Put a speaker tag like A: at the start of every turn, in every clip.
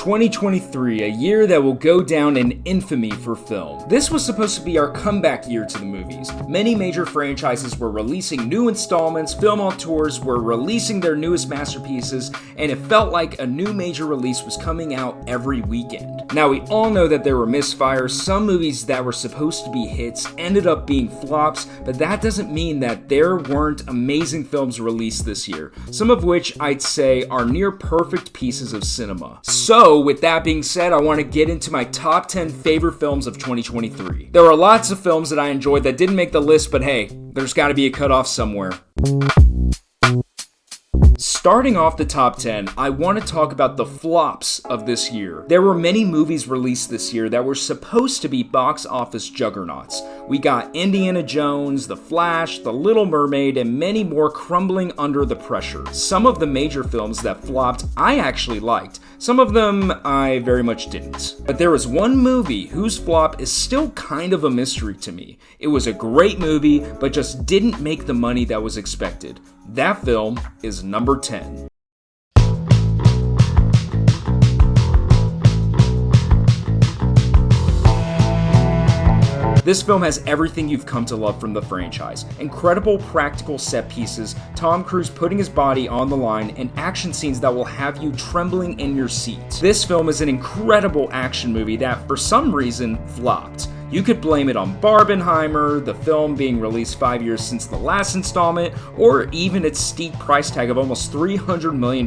A: 2023, a year that will go down in infamy for film. This was supposed to be our comeback year to the movies. Many major franchises were releasing new installments, film auteurs were releasing their newest masterpieces, and it felt like a new major release was coming out every weekend. Now, we all know that there were misfires. Some movies that were supposed to be hits ended up being flops, but that doesn't mean that there weren't amazing films released this year, some of which I'd say are near perfect pieces of cinema. So, with that being said, I want to get into my top 10 favorite films of 2023. There are lots of films that I enjoyed that didn't make the list, but hey, there's got to be a cutoff somewhere. Starting off the top 10, I want to talk about the flops of this year. There were many movies released this year that were supposed to be box office juggernauts. We got Indiana Jones, The Flash, The Little Mermaid, and many more crumbling under the pressure. Some of the major films that flopped I actually liked. Some of them I very much didn't. But there was one movie whose flop is still kind of a mystery to me. It was a great movie, but just didn't make the money that was expected. That film is number 10. This film has everything you've come to love from the franchise. Incredible practical set pieces, Tom Cruise putting his body on the line, and action scenes that will have you trembling in your seat. This film is an incredible action movie that, for some reason, flopped. You could blame it on Barbenheimer, the film being released 5 years since the last installment, or even its steep price tag of almost $300 million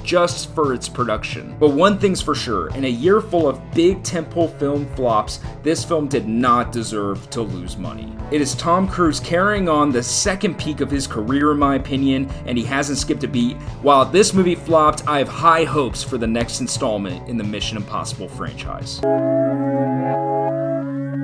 A: just for its production. But one thing's for sure, in a year full of big tentpole film flops, this film did not deserve to lose money. It is Tom Cruise carrying on the second peak of his career in my opinion, and he hasn't skipped a beat. While this movie flopped, I have high hopes for the next installment in the Mission Impossible franchise.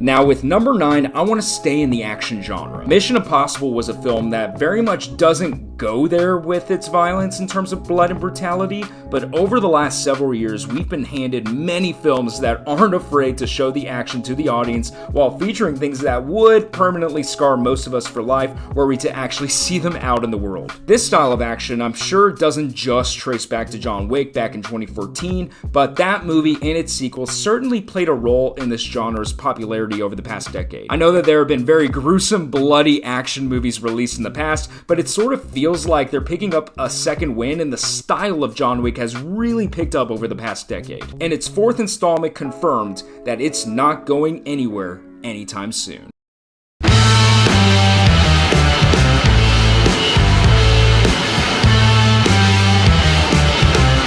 A: Now with number 9, I want to stay in the action genre. Mission Impossible was a film that very much doesn't go there with its violence in terms of blood and brutality, but over the last several years, we've been handed many films that aren't afraid to show the action to the audience while featuring things that would permanently scar most of us for life were we to actually see them out in the world. This style of action, I'm sure, doesn't just trace back to John Wick back in 2014, but that movie and its sequel certainly played a role in this genre's popularity over the past decade. I know that there have been very gruesome, bloody action movies released in the past, but it sort of feels like they're picking up a second win, and the style of John Wick has really picked up over the past decade. And its fourth installment confirmed that it's not going anywhere anytime soon.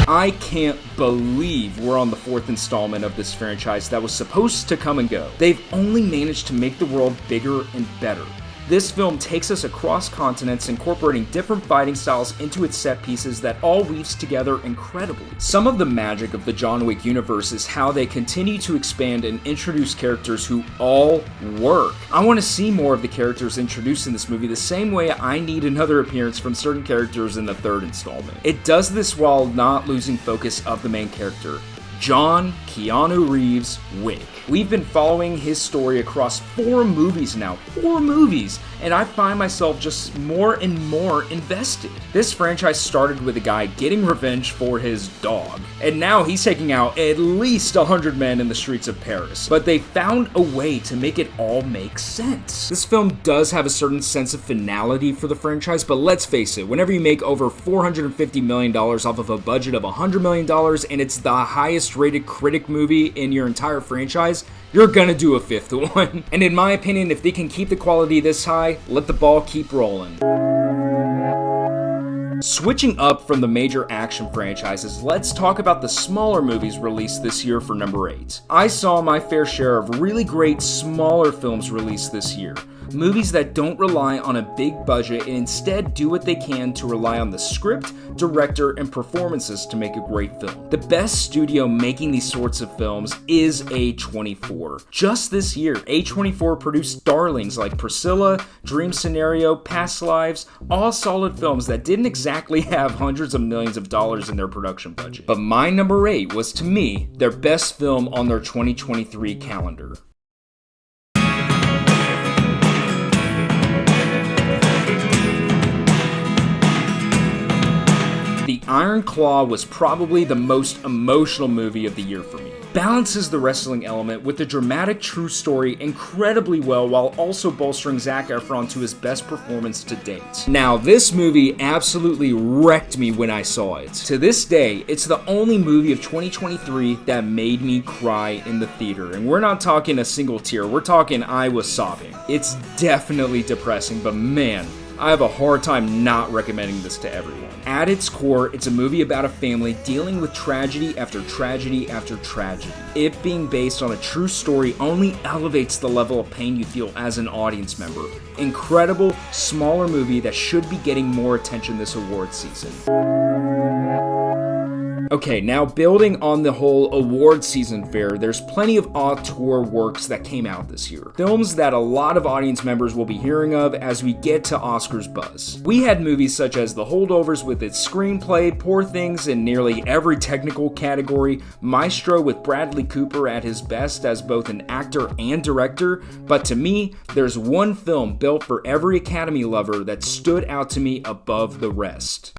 A: I can't believe we're on the fourth installment of this franchise that was supposed to come and go. They've only managed to make the world bigger and better. This film takes us across continents, incorporating different fighting styles into its set pieces that all weaves together incredibly. Some of the magic of the John Wick universe is how they continue to expand and introduce characters who all work. I want to see more of the characters introduced in this movie the same way I need another appearance from certain characters in the third installment. It does this while not losing focus of the main character, John Keanu Reeves Wick. We've been following his story across 4 movies now. 4 movies! And I find myself just more and more invested. This franchise started with a guy getting revenge for his dog, and now he's taking out at least 100 men in the streets of Paris. But they found a way to make it all make sense. This film does have a certain sense of finality for the franchise, but let's face it, whenever you make over $450 million off of a budget of $100 million and it's the highest rated critic movie in your entire franchise, you're gonna do a 5th one. And in my opinion, if they can keep the quality this high, let the ball keep rolling. Switching up from the major action franchises, let's talk about the smaller movies released this year for number 8. I saw my fair share of really great smaller films released this year. Movies that don't rely on a big budget and instead do what they can to rely on the script, director, and performances to make a great film. The best studio making these sorts of films is A24. Just this year, A24 produced darlings like Priscilla, Dream Scenario, Past Lives, all solid films that didn't exactly have hundreds of millions of dollars in their production budget. But my number 8 was, to me, their best film on their 2023 calendar. The Iron Claw was probably the most emotional movie of the year for me. Balances the wrestling element with the dramatic true story incredibly well while also bolstering Zac Efron to his best performance to date. Now, this movie absolutely wrecked me when I saw it. To this day, it's the only movie of 2023 that made me cry in the theater. And we're not talking a single tear, we're talking I was sobbing. It's definitely depressing, but man, I have a hard time not recommending this to everyone. At its core, it's a movie about a family dealing with tragedy after tragedy after tragedy. It being based on a true story only elevates the level of pain you feel as an audience member. Incredible, smaller movie that should be getting more attention this award season. Okay, now building on the whole award season fare, there's plenty of auteur works that came out this year. Films that a lot of audience members will be hearing of as we get to Oscars buzz. We had movies such as The Holdovers with its screenplay, Poor Things in nearly every technical category, Maestro with Bradley Cooper at his best as both an actor and director, but to me, there's one film built for every Academy lover that stood out to me above the rest.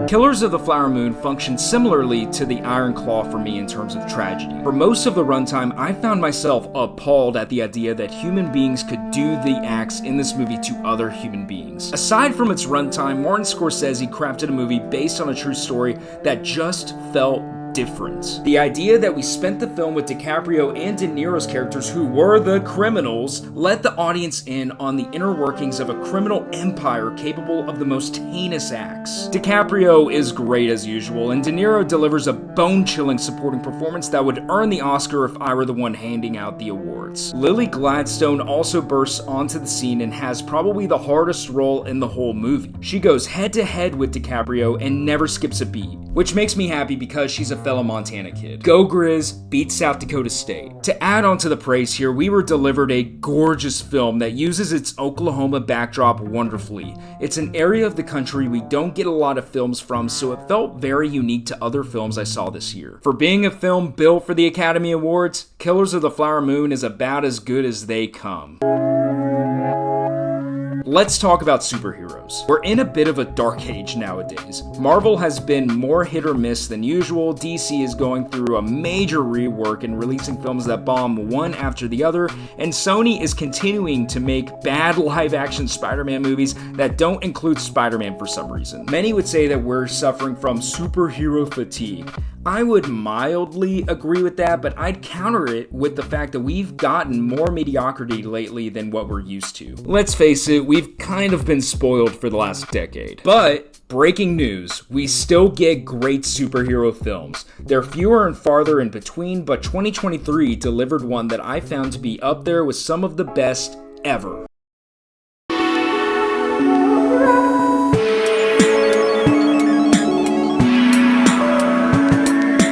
A: Killers of the Flower Moon functions similarly to The Iron Claw for me in terms of tragedy. For most of the runtime, I found myself appalled at the idea that human beings could do the acts in this movie to other human beings. Aside from its runtime, Martin Scorsese crafted a movie based on a true story that just felt different. The idea that we spent the film with DiCaprio and De Niro's characters, who were the criminals, let the audience in on the inner workings of a criminal empire capable of the most heinous acts. DiCaprio is great as usual, and De Niro delivers a bone-chilling supporting performance that would earn the Oscar if I were the one handing out the awards. Lily Gladstone also bursts onto the scene and has probably the hardest role in the whole movie. She goes head-to-head with DiCaprio and never skips a beat, which makes me happy because she's a fellow Montana kid. Go Grizz, beat South Dakota State. To add on to the praise here, we were delivered a gorgeous film that uses its Oklahoma backdrop wonderfully. It's an area of the country we don't get a lot of films from, so it felt very unique to other films I saw this year. For being a film built for the Academy Awards, Killers of the Flower Moon is about as good as they come. Let's talk about superheroes. We're in a bit of a dark age nowadays. Marvel has been more hit or miss than usual, DC is going through a major rework and releasing films that bomb one after the other, and Sony is continuing to make bad live-action Spider-Man movies that don't include Spider-Man for some reason. Many would say that we're suffering from superhero fatigue. I would mildly agree with that, but I'd counter it with the fact that we've gotten more mediocrity lately than what we're used to. Let's face it, we've kind of been spoiled for the last decade. But, breaking news, we still get great superhero films. They're fewer and farther in between, but 2023 delivered one that I found to be up there with some of the best ever.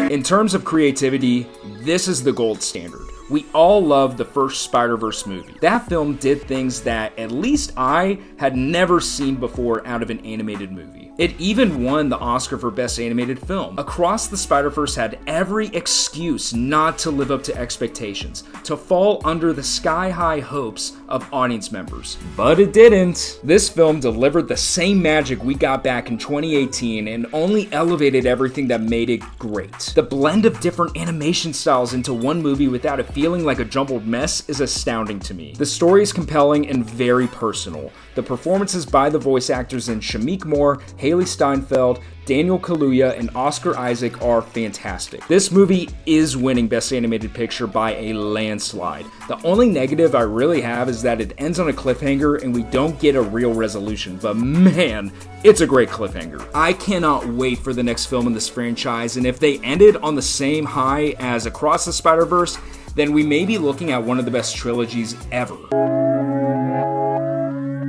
A: In terms of creativity, this is the gold standard. We all love the first Spider-Verse movie. That film did things that at least I had never seen before out of an animated movie. It even won the Oscar for Best Animated Film. Across the Spider-Verse had every excuse not to live up to expectations, to fall under the sky-high hopes of audience members. But it didn't. This film delivered the same magic we got back in 2018 and only elevated everything that made it great. The blend of different animation styles into one movie without it feeling like a jumbled mess is astounding to me. The story is compelling and very personal. The performances by the voice actors in Shameik Moore, Haley Steinfeld, Daniel Kaluuya, and Oscar Isaac are fantastic. This movie is winning Best Animated Picture by a landslide. The only negative I really have is that it ends on a cliffhanger and we don't get a real resolution, but man, it's a great cliffhanger. I cannot wait for the next film in this franchise, and if they ended on the same high as Across the Spider-Verse, then we may be looking at one of the best trilogies ever.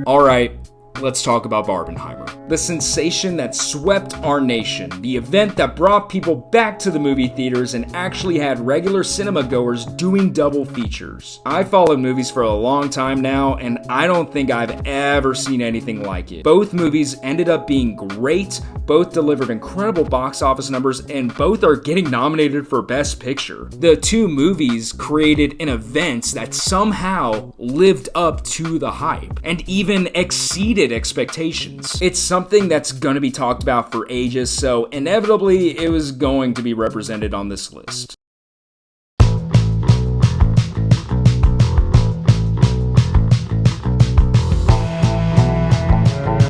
A: Alright, let's talk about Barbenheimer. The sensation that swept our nation, the event that brought people back to the movie theaters and actually had regular cinema goers doing double features. I followed movies for a long time now, and I don't think I've ever seen anything like it. Both movies ended up being great, both delivered incredible box office numbers, and both are getting nominated for Best Picture. The two movies created an event that somehow lived up to the hype and even exceeded expectations. It's something that's going to be talked about for ages, so inevitably it was going to be represented on this list.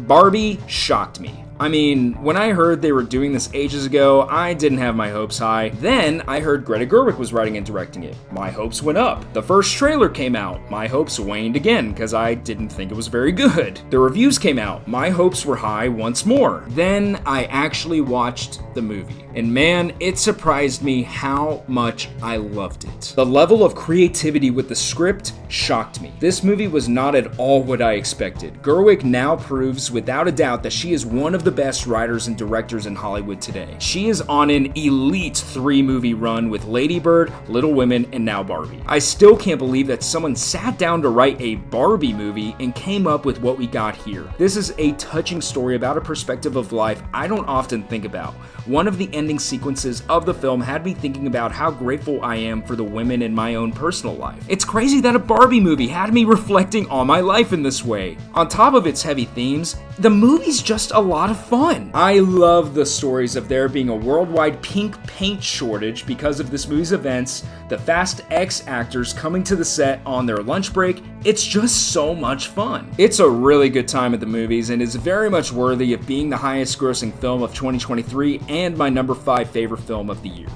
A: Barbie shocked me. I mean, when I heard they were doing this ages ago, I didn't have my hopes high. Then I heard Greta Gerwig was writing and directing it. My hopes went up. The first trailer came out. My hopes waned again because I didn't think it was very good. The reviews came out. My hopes were high once more. Then I actually watched the movie. And man, it surprised me how much I loved it. The level of creativity with the script shocked me. This movie was not at all what I expected. Gerwig now proves without a doubt that she is one of the best writers and directors in Hollywood today. She is on an elite 3-movie run with Lady Bird, Little Women, and now Barbie. I still can't believe that someone sat down to write a Barbie movie and came up with what we got here. This is a touching story about a perspective of life I don't often think about. One of the ending sequences of the film had me thinking about how grateful I am for the women in my own personal life. It's crazy that a Barbie movie had me reflecting on my life in this way. On top of its heavy themes, the movie's just a lot of fun. I love the stories of there being a worldwide pink paint shortage because of this movie's events, the Fast X actors coming to the set on their lunch break. It's just so much fun. It's a really good time at the movies and is very much worthy of being the highest grossing film of 2023 and my number 5 favorite film of the year.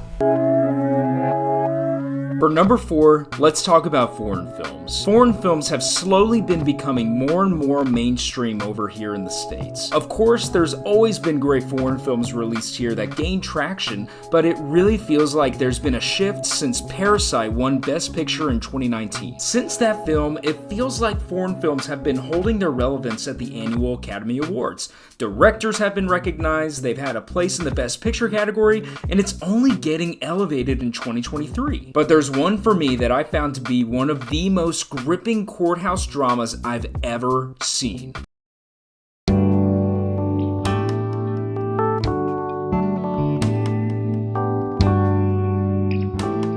A: For number 4, let's talk about foreign films. Foreign films have slowly been becoming more and more mainstream over here in the States. Of course, there's always been great foreign films released here that gain traction, but it really feels like there's been a shift since Parasite won Best Picture in 2019. Since that film, it feels like foreign films have been holding their relevance at the annual Academy Awards. Directors have been recognized, they've had a place in the Best Picture category, and it's only getting elevated in 2023. But there's one for me that I found to be one of the most gripping courthouse dramas I've ever seen.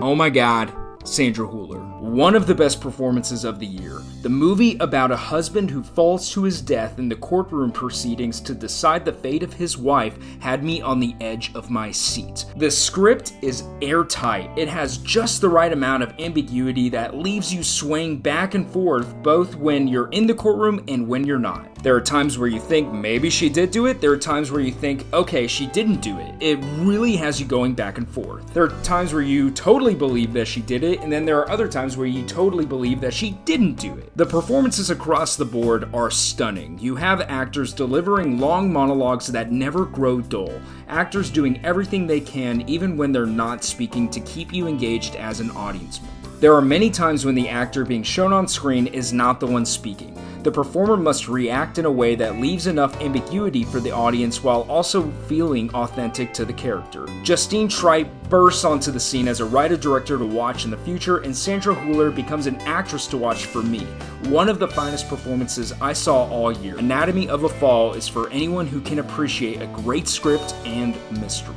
A: Oh my god, Sandra Hüller. One of the best performances of the year. The movie about a husband who falls to his death in the courtroom proceedings to decide the fate of his wife had me on the edge of my seat. The script is airtight. It has just the right amount of ambiguity that leaves you swaying back and forth both when you're in the courtroom and when you're not. There are times where you think maybe she did do it. There are times where you think, okay, she didn't do it. It really has you going back and forth. There are times where you totally believe that she did it, and then there are other times where you totally believe that she didn't do it. The performances across the board are stunning. You have actors delivering long monologues that never grow dull. Actors doing everything they can even when they're not speaking to keep you engaged as an audience member. There are many times when the actor being shown on screen is not the one speaking. The performer must react in a way that leaves enough ambiguity for the audience while also feeling authentic to the character. Justine Tripe bursts onto the scene as a writer-director to watch in the future, and Sandra Hüller becomes an actress to watch for me. One of the finest performances I saw all year. Anatomy of a Fall is for anyone who can appreciate a great script and mystery.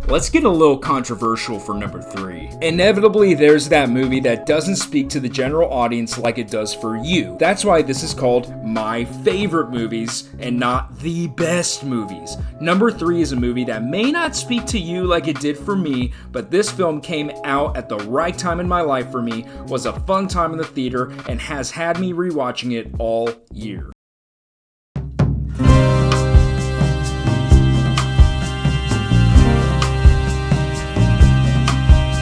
A: Let's get a little controversial for number 3. Inevitably, there's that movie that doesn't speak to the general audience like it does for you. That's why this is called My Favorite Movies and not the best movies. Number 3 is a movie that may not speak to you like it did for me, but this film came out at the right time in my life for me, was a fun time in the theater, and has had me rewatching it all year.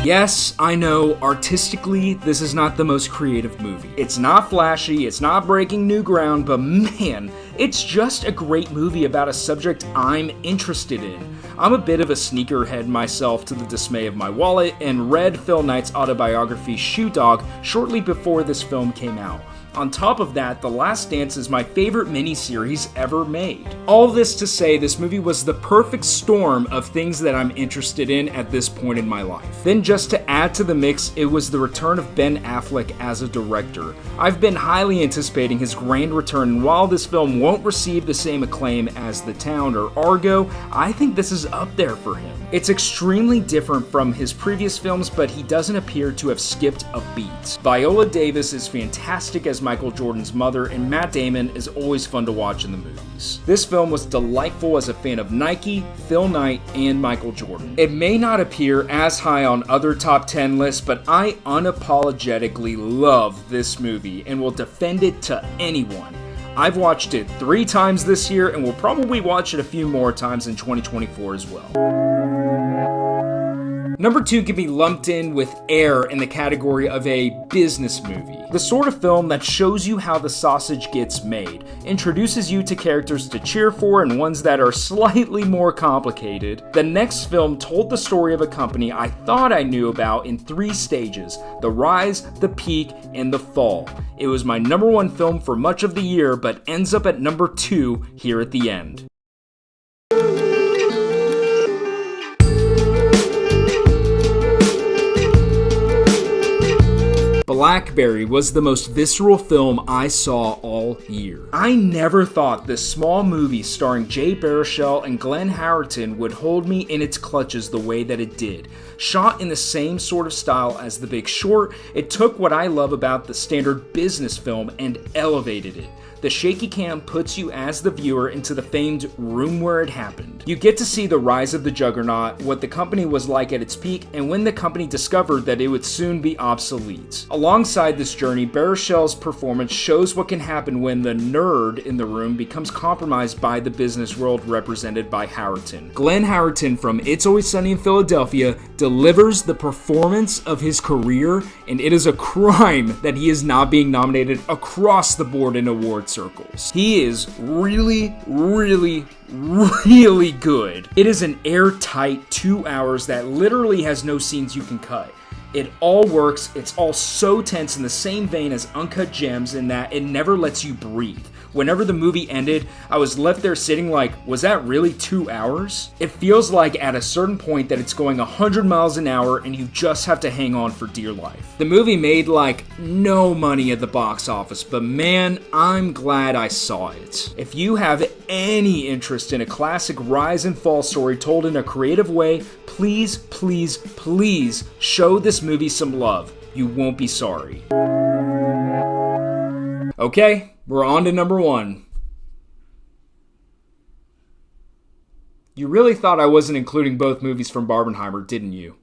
A: Yes, I know, artistically, this is not the most creative movie. It's not flashy, it's not breaking new ground, but man, it's just a great movie about a subject I'm interested in. I'm a bit of a sneakerhead myself to the dismay of my wallet, and read Phil Knight's autobiography Shoe Dog shortly before this film came out. On top of that, The Last Dance is my favorite miniseries ever made. All this to say, this movie was the perfect storm of things that I'm interested in at this point in my life. Then just to add to the mix, it was the return of Ben Affleck as a director. I've been highly anticipating his grand return, and while this film won't receive the same acclaim as The Town or Argo, I think this is up there for him. It's extremely different from his previous films, but he doesn't appear to have skipped a beat. Viola Davis is fantastic as Michael Jordan's mother, and Matt Damon is always fun to watch in the movies. This film was delightful as a fan of Nike, Phil Knight, and Michael Jordan. It may not appear as high on other top 10 lists, but I unapologetically love this movie and will defend it to anyone. I've watched it 3 times this year and will probably watch it a few more times in 2024 as well. Number 2 can be lumped in with Air in the category of a business movie. The sort of film that shows you how the sausage gets made, introduces you to characters to cheer for and ones that are slightly more complicated. The next film told the story of a company I thought I knew about in 3 stages: the rise, the peak, and the fall. It was my number 1 film for much of the year, but ends up at number 2 here at the end. Blackberry was the most visceral film I saw all year. I never thought this small movie starring Jay Baruchel and Glenn Howerton would hold me in its clutches the way that it did. Shot in the same sort of style as The Big Short, it took what I love about the standard business film and elevated it. The shaky cam puts you as the viewer into the famed room where it happened. You get to see the rise of the juggernaut, what the company was like at its peak, and when the company discovered that it would soon be obsolete. Alongside this journey, Baruchel's performance shows what can happen when the nerd in the room becomes compromised by the business world represented by Howerton. Glenn Howerton from It's Always Sunny in Philadelphia delivers the performance of his career, and it is a crime that he is not being nominated across the board in awards circles. He is really, really, really good. It is an airtight 2 hours that literally has no scenes you can cut. It all works. It's all so tense in the same vein as Uncut Gems in that it never lets you breathe. Whenever the movie ended, I was left there sitting like, was that really 2 hours? It feels like at a certain point that it's going 100 miles an hour and you just have to hang on for dear life. The movie made like no money at the box office, but man, I'm glad I saw it. If you have any interest in a classic rise and fall story told in a creative way, please, please, please show this movie some love. You won't be sorry. Okay. We're on to number 1. You really thought I wasn't including both movies from Barbenheimer, didn't you?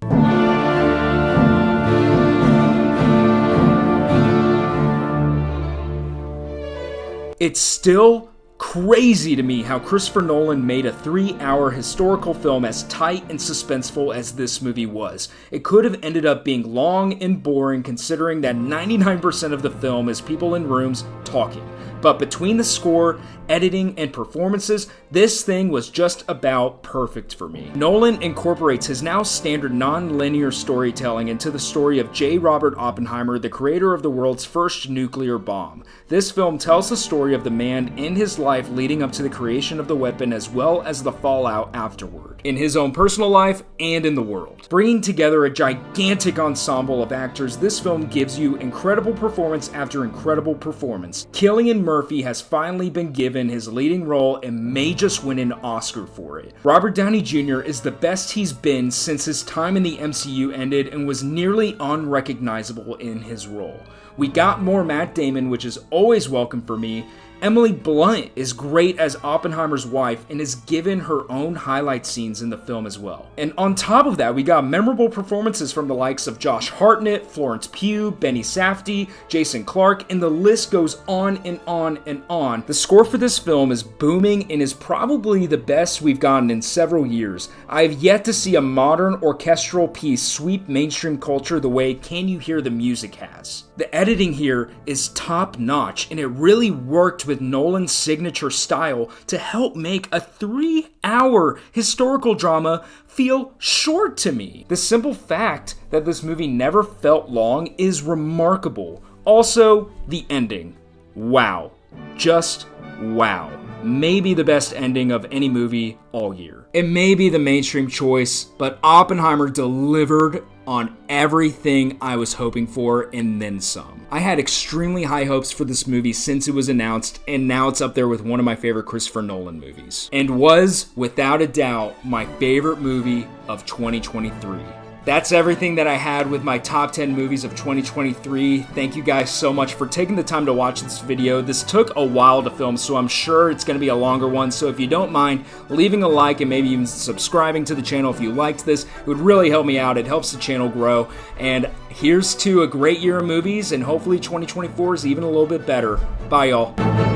A: It's still crazy to me how Christopher Nolan made a 3-hour historical film as tight and suspenseful as this movie was. It could have ended up being long and boring considering that 99% of the film is people in rooms talking. But between the score, editing, and performances, this thing was just about perfect for me. Nolan incorporates his now standard non-linear storytelling into the story of J. Robert Oppenheimer, the creator of the world's first nuclear bomb. This film tells the story of the man and his life leading up to the creation of the weapon as well as the fallout afterward, in his own personal life and in the world. Bringing together a gigantic ensemble of actors, this film gives you incredible performance after incredible performance. Cillian Murphy has finally been given his leading role and may just win an Oscar for it. Robert Downey Jr. is the best he's been since his time in the MCU ended and was nearly unrecognizable in his role. We got more Matt Damon, which is always welcome for me. Emily Blunt is great as Oppenheimer's wife and is given her own highlight scenes in the film as well. And on top of that, we got memorable performances from the likes of Josh Hartnett, Florence Pugh, Benny Safdie, Jason Clarke, and the list goes on and on and on. The score for this film is booming and is probably the best we've gotten in several years. I have yet to see a modern orchestral piece sweep mainstream culture the way Can You Hear the Music has. The editing here is top notch and it really worked with Nolan's signature style to help make a 3-hour historical drama feel short to me. The simple fact that this movie never felt long is remarkable. Also, the ending. wow. Just wow. Maybe the best ending of any movie all year. It may be the mainstream choice, but Oppenheimer delivered on everything I was hoping for and then some. I had extremely high hopes for this movie since it was announced, and now it's up there with one of my favorite Christopher Nolan movies. And was, without a doubt, my favorite movie of 2023. That's everything that I had with my top 10 movies of 2023. Thank you guys so much for taking the time to watch this video. This took a while to film, so I'm sure it's going to be a longer one. So if you don't mind leaving a like and maybe even subscribing to the channel if you liked this, it would really help me out. It helps the channel grow. And here's to a great year of movies, and hopefully 2024 is even a little bit better. Bye, y'all.